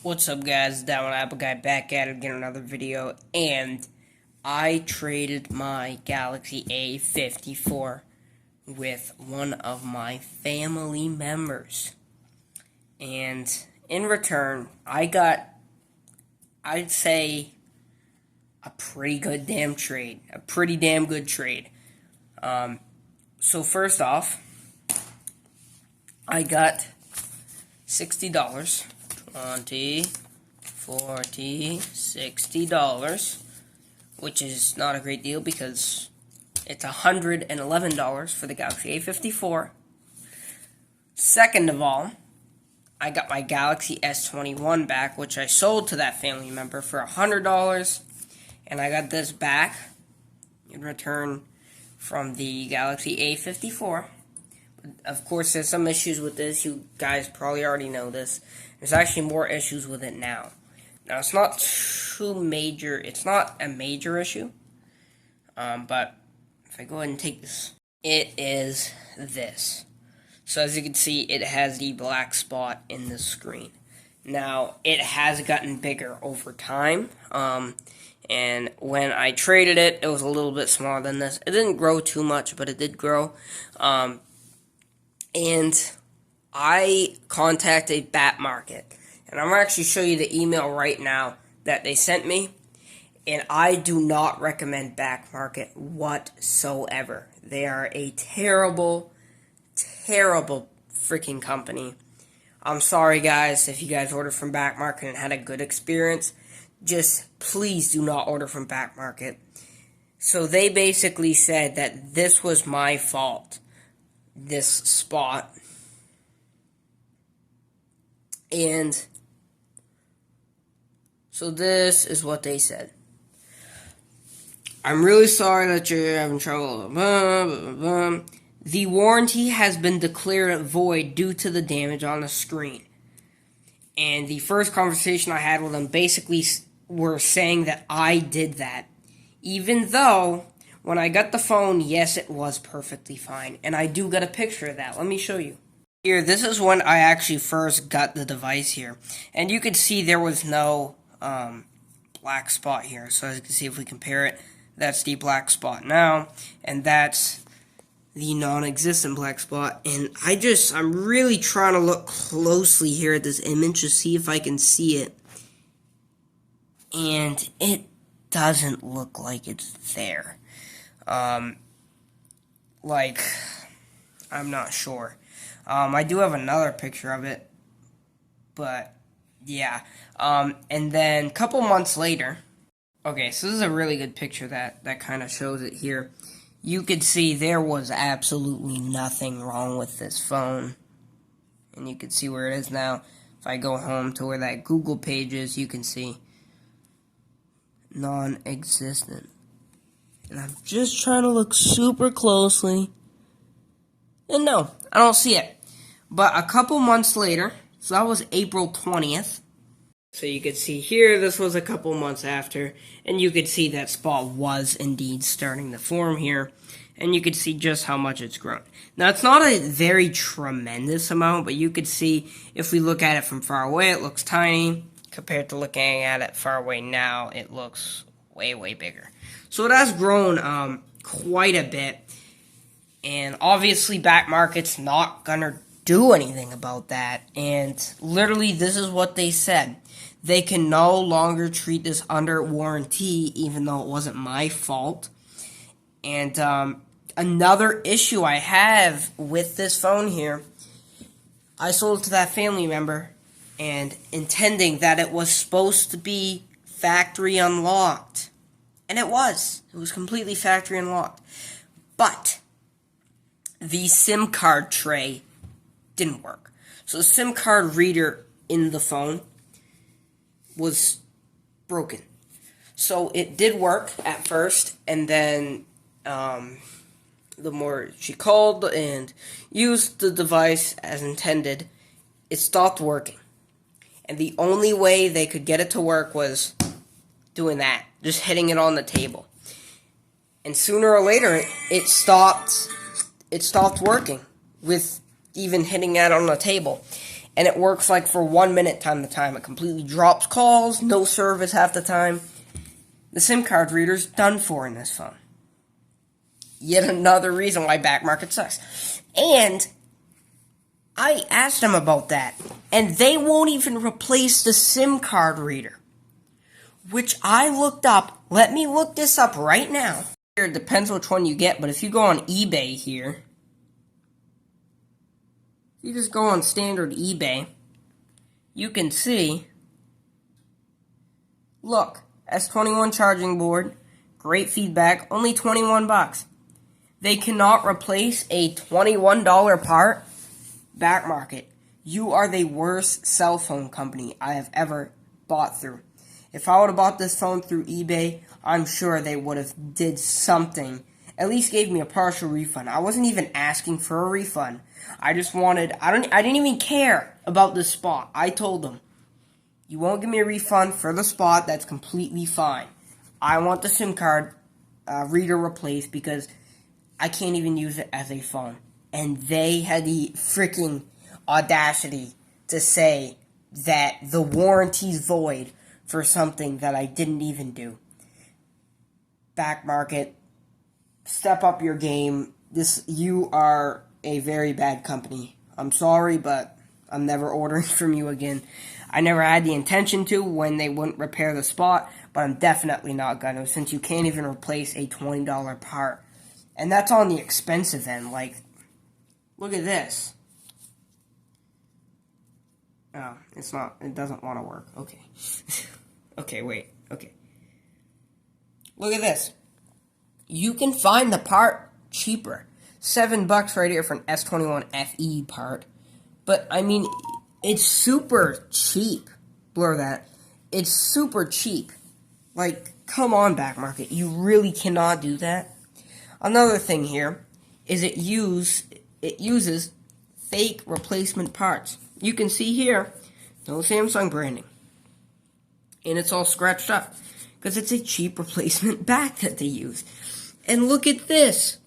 What's up, guys? Down Apple Guy back at it again, another video, and I traded my Galaxy A54 with one of my family members, and in return, I got, I'd say, a pretty good damn trade, a pretty damn good trade. So first off, I got $60. 20, 40, $60, which is not a great deal because it's $111 for the Galaxy A54. Second of all, I got my Galaxy S21 back, which I sold to that family member for $100, and I got this back in return from the Galaxy A54. Of course, there's some issues with this. You guys probably already know this. There's actually more issues with it now. Now, it's not it's not a major issue. But if I go ahead and take this, it is this. So as you can see, it has the black spot in the screen. Now, it has gotten bigger over time. And when I traded it, it was a little bit smaller than this. It didn't grow too much, but it did grow. And I contacted Bat Market, and I'm going to actually show you the email right now that they sent me, and I do not recommend Bat Market whatsoever. They are a terrible, terrible freaking company. I'm sorry, guys, if you guys ordered from Bat Market and had a good experience. Just please do not order from Bat Market. So they basically said that this was my fault. This spot, and so this is what they said. I'm really sorry that you're having trouble. Blah, blah, blah. The warranty has been declared void due to the damage on the screen. And the first conversation I had with them basically were saying that I did that, even though when I got the phone, yes, it was perfectly fine. And I do got a picture of that. Let me show you. Here, this is when I actually first got the device here. And you can see there was no black spot here. So as you can see, if we compare it, that's the black spot now. And that's the non-existent black spot. And I'm really trying to look closely here at this image to see if I can see it. And it doesn't look like it's there. I'm not sure. I do have another picture of it, but, yeah. And then, a couple months later, okay, so this is a really good picture that kind of shows it here. You could see there was absolutely nothing wrong with this phone, and you can see where it is now. If I go home to where that Google page is, you can see non-existent. And I'm just trying to look super closely. And no, I don't see it. But a couple months later, so that was April 20th. So you could see here, this was a couple months after. And you could see that spot was indeed starting to form here. And you could see just how much it's grown. Now, it's not a very tremendous amount, but you could see, if we look at it from far away, it looks tiny. Compared to looking at it far away now, it looks way, way bigger. So it has grown quite a bit, and obviously Bat Market's not gonna do anything about that, and literally this is what they said. They can no longer treat this under warranty, even though it wasn't my fault. And another issue I have with this phone here, I sold it to that family member, and intending that it was supposed to be factory unlocked. And it was. It was completely factory unlocked. But the SIM card tray didn't work. So the SIM card reader in the phone was broken. So it did work at first, and then the more she called and used the device as intended, it stopped working. And the only way they could get it to work was doing that, just hitting it on the table. And sooner or later, it stopped working with even hitting that on the table. and it works like for 1 minute time to time. It completely drops calls, no service half the time. The SIM card reader's done for in this phone. Yet another reason why back market sucks. And I asked them about that, and they won't even replace the SIM card reader, which I looked up. Let me look this up right now. It depends which one you get, but if you go on eBay here, you just go on standard eBay, you can see, look, S21 charging board, great feedback, only 21 bucks. They cannot replace a $21 part. Back market. You are the worst cell phone company I have ever bought through. If I would have bought this phone through eBay, I'm sure they would have did something. At least gave me a partial refund. I wasn't even asking for a refund. I just wanted, I didn't even care about the spot. I told them, you won't give me a refund for the spot, that's completely fine. I want the SIM card reader replaced because I can't even use it as a phone. And they had the freaking audacity to say that the warranty's void for something that I didn't even do. Back market, step up your game. You are a very bad company. I'm sorry, but I'm never ordering from you again. I never had the intention to when they wouldn't repair the spot, but I'm definitely not gonna, since you can't even replace a $20 part. And that's on the expensive end, like, look at this. Oh, it's not, it doesn't want to work. Okay. Okay, wait. Okay. Look at this. You can find the part cheaper. $7 right here for an S21 FE part. But, I mean, it's super cheap. Blur that. It's super cheap. Like, come on, back market. You really cannot do that. Another thing here is it uses fake replacement parts. You can see here, no Samsung branding. And it's all scratched up because it's a cheap replacement back that they use. And look at this.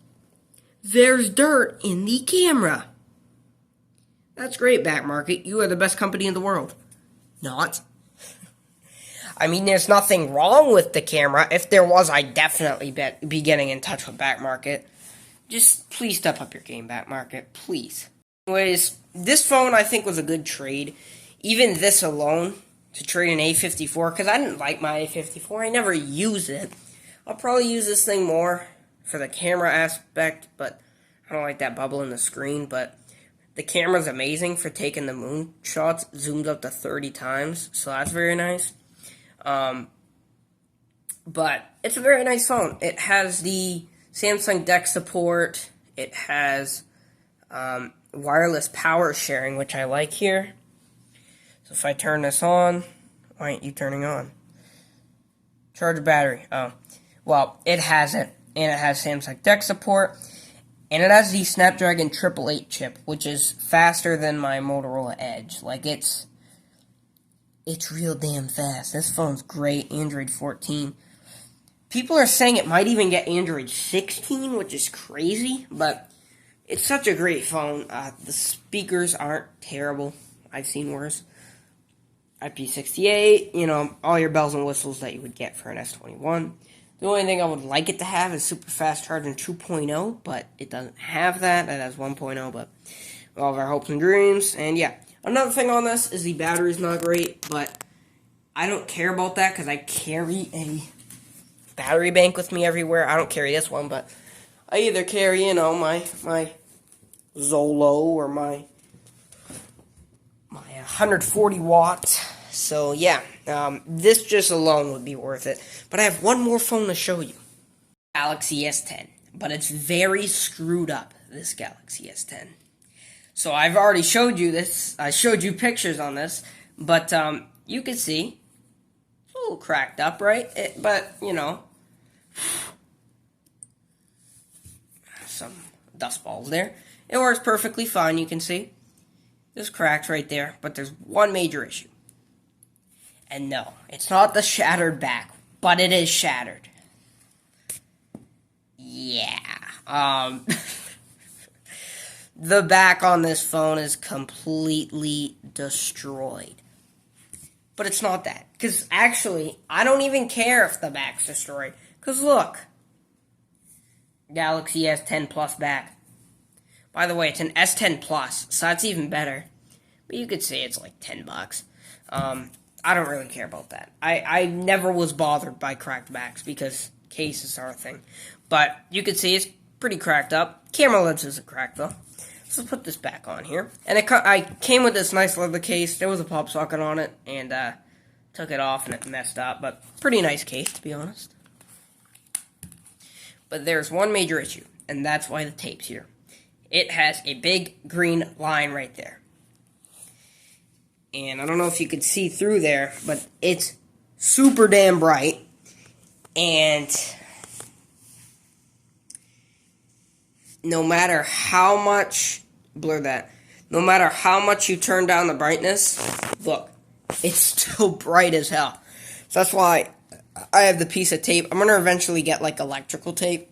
There's dirt in the camera. That's great, back market. You are the best company in the world. Not. I mean, there's nothing wrong with the camera. If there was, I'd definitely be getting in touch with back market. Just please step up your game, back market. Please. Anyways, this phone I think was a good trade. Even this alone, to trade an A54, because I didn't like my A54. I never use it. I'll probably use this thing more for the camera aspect, but I don't like that bubble in the screen. But the camera's amazing for taking the moon shots. Zooms up to 30 times, so that's very nice. But it's a very nice phone. It has the Samsung DeX support. It has wireless power sharing, which I like here. So if I turn this on, why aren't you turning on? Charge battery. Oh, well, it has it, and it has Samsung DeX support, and it has the Snapdragon 888 chip, which is faster than my Motorola Edge. Like, it's real damn fast. This phone's great. Android 14. People are saying it might even get Android 16, which is crazy, but it's such a great phone. The speakers aren't terrible. I've seen worse. IP68, you know, all your bells and whistles that you would get for an S21. The only thing I would like it to have is super fast charging 2.0, but it doesn't have that. It has 1.0, but all of our hopes and dreams. And yeah, another thing on this is the battery's not great, but I don't care about that because I carry a battery bank with me everywhere. I don't carry this one, but I either carry, you know, my Zolo or my 140 watt. So yeah, this just alone would be worth it. But I have one more phone to show you. Galaxy S10. But it's very screwed up, this Galaxy S10. So I've already showed you this. I showed you pictures on this. But you can see, it's a little cracked up, right? But, you know, some dust balls there. It works perfectly fine, you can see. There's cracks right there, but there's one major issue. And no, it's not the shattered back, but it is shattered. Yeah. the back on this phone is completely destroyed. But it's not that. Because actually, I don't even care if the back's destroyed. Because look. Galaxy S10 Plus back. By the way, it's an S10 Plus, so that's even better. But you could say it's like $10. I don't really care about that. I never was bothered by cracked backs because cases are a thing. But you could see it's pretty cracked up. Camera lens isn't cracked though. So let's put this back on here. And I came with this nice leather case. There was a pop socket on it, and took it off and it messed up. But pretty nice case, to be honest. But there's one major issue, and that's why the tape's here. It has a big green line right there. And I don't know if you could see through there, but it's super damn bright. And no matter how much, blur that, no matter how much you turn down the brightness, look, it's still bright as hell. So that's why I have the piece of tape. I'm going to eventually get like electrical tape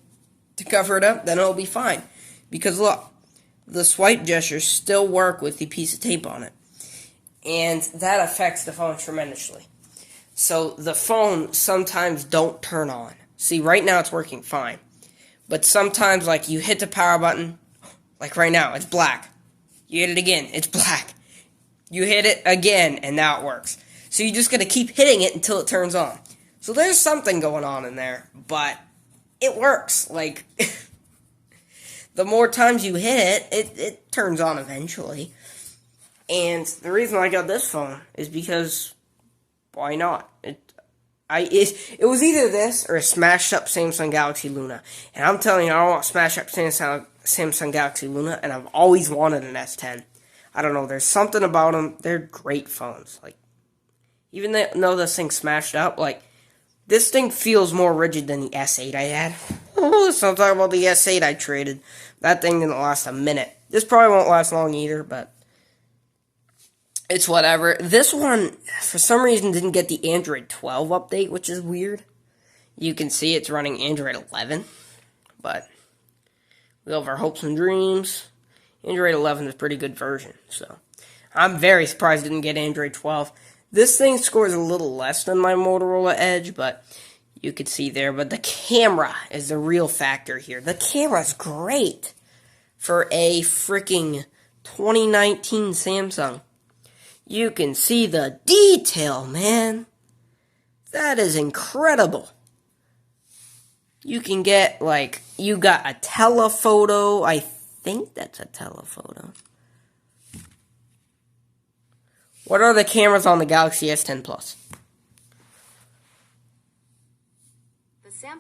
to cover it up, then it'll be fine. Because look, the swipe gestures still work with the piece of tape on it. And that affects the phone tremendously. So the phone sometimes don't turn on. See, right now it's working fine. But sometimes, like, you hit the power button, like right now, it's black. You hit it again, it's black. You hit it again, and now it works. So you just gotta keep hitting it until it turns on. So there's something going on in there, but it works. Like, the more times you hit it, it turns on eventually. And the reason I got this phone is because, why not? It was either this or a smashed up Samsung Galaxy Luna. And I'm telling you, I don't want smashed up Samsung Galaxy Luna, and I've always wanted an S10. I don't know, there's something about them. They're great phones. Like, even though this thing's smashed up, like, this thing feels more rigid than the S8 I had. So I'm talking about the S8 I traded. That thing didn't last a minute. This probably won't last long either, but it's whatever. This one, for some reason, didn't get the Android 12 update, which is weird. You can see it's running Android 11, but we have our hopes and dreams. Android 11 is a pretty good version, so I'm very surprised it didn't get Android 12. This thing scores a little less than my Motorola Edge, but you could see there. But the camera is the real factor here. The camera's great for a freaking 2019 Samsung. You can see the detail, man. That is incredible. You can get, like, you got a telephoto. I think that's a telephoto. What are the cameras on the Galaxy S10 Plus?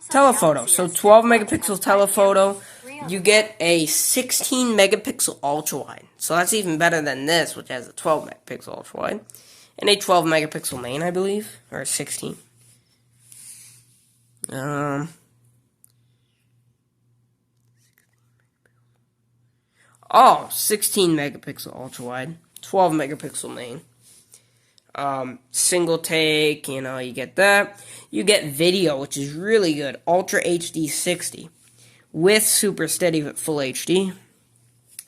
Telephoto. So 12 megapixel telephoto. You get a 16 megapixel ultra wide. So that's even better than this, which has a 12 megapixel ultra wide. And a 12 megapixel main, I believe. Or 16. Oh, 16 megapixel ultra wide. 12 megapixel main. Single take, you know, you get that. You get video, which is really good. Ultra HD 60 with super steady full HD.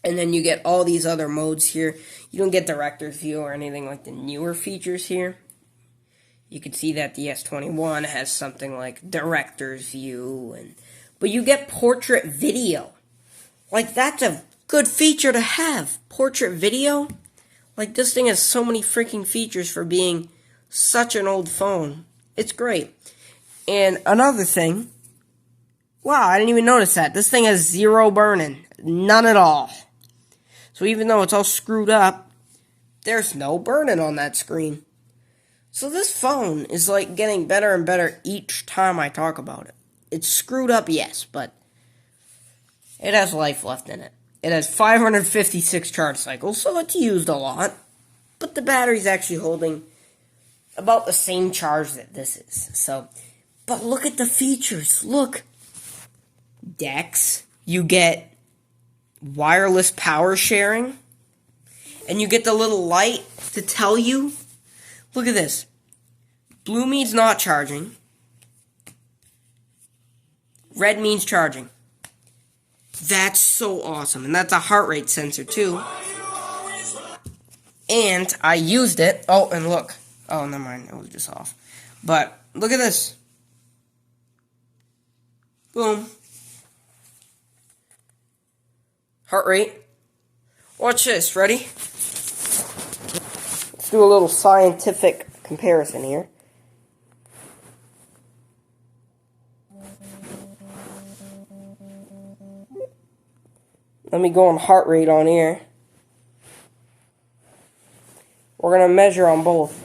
And then you get all these other modes here. You don't get director's view or anything like the newer features here. You can see that the S21 has something like director's view, but you get portrait video. Like, that's a good feature to have. Portrait video. Like, this thing has so many freaking features for being such an old phone. It's great. And another thing, wow, I didn't even notice that. This thing has zero burn-in. None at all. So even though it's all screwed up, there's no burn-in on that screen. So this phone is, like, getting better and better each time I talk about it. It's screwed up, yes, but it has life left in it. It has 556 charge cycles, so it's used a lot. But the battery's actually holding about the same charge that this is. So, but look at the features. Look. DeX. You get wireless power sharing. And you get the little light to tell you. Look at this. Blue means not charging. Red means charging. That's so awesome. And that's a heart rate sensor too. And I used it. Oh, and look. Oh, never mind. It was just off. But look at this. Boom. Heart rate. Watch this. Ready? Let's do a little scientific comparison here. Let me go on heart rate on here. We're going to measure on both.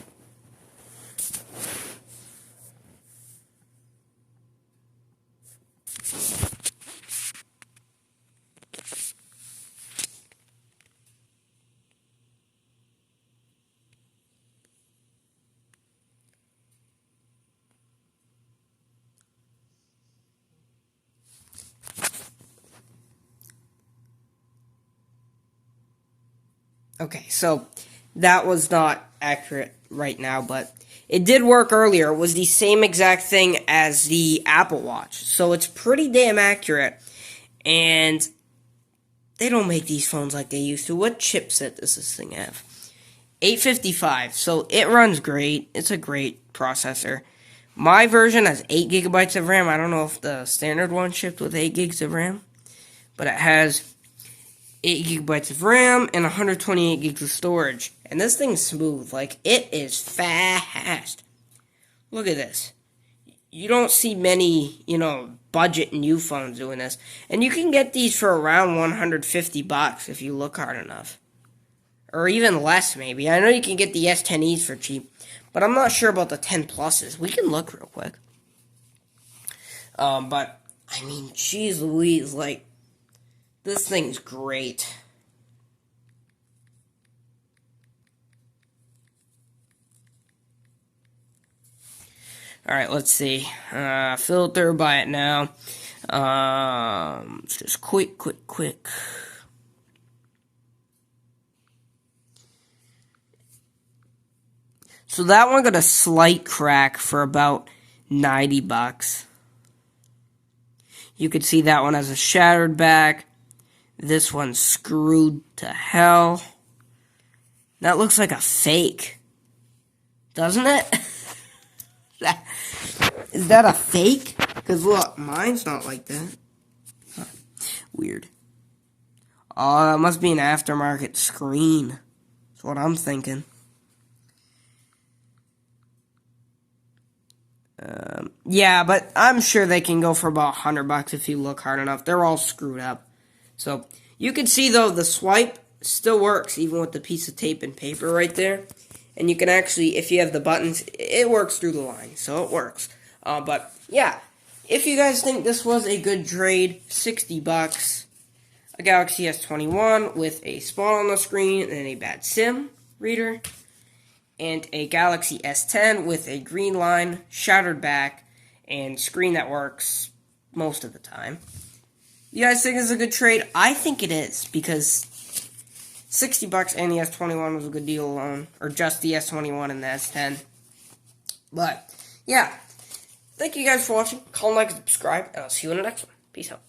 Okay, so that was not accurate right now, but it did work earlier. It was the same exact thing as the Apple Watch. So it's pretty damn accurate. And they don't make these phones like they used to. What chipset does this thing have? 855. So it runs great. It's a great processor. My version has 8 gigabytes of RAM. I don't know if the standard one shipped with 8 gigs of RAM. But it has 8 gigabytes of RAM and 128 gigs of storage. And this thing's smooth. Like, it is fast. Look at this. You don't see many, budget new phones doing this. And you can get these for around $150 if you look hard enough. Or even less, maybe. I know you can get the S10Es for cheap. But I'm not sure about the 10 Pluses. We can look real quick. But, I mean, geez Louise, like, this thing's great. Alright, let's see. Filter, buy it now. Just quick. So that one got a slight crack for about $90. You could see that one has a shattered back. This one's screwed to hell. That looks like a fake. Doesn't it? Is that a fake? Because look, mine's not like that. Huh. Weird. Oh, that must be an aftermarket screen. That's what I'm thinking. Yeah, but I'm sure they can go for about $100 if you look hard enough. They're all screwed up. So, you can see, though, the swipe still works, even with the piece of tape and paper right there. And you can actually, if you have the buttons, it works through the line. So, it works. But, yeah, if you guys think this was a good trade, $60, a Galaxy S21 with a spot on the screen and a bad SIM reader, and a Galaxy S10 with a green line, shattered back, and screen that works most of the time. You guys think it's a good trade? I think it is, because $60 and the S21 was a good deal alone, or just the S21 and the S10. But, yeah, thank you guys for watching. Comment, like, and subscribe, and I'll see you in the next one. Peace out.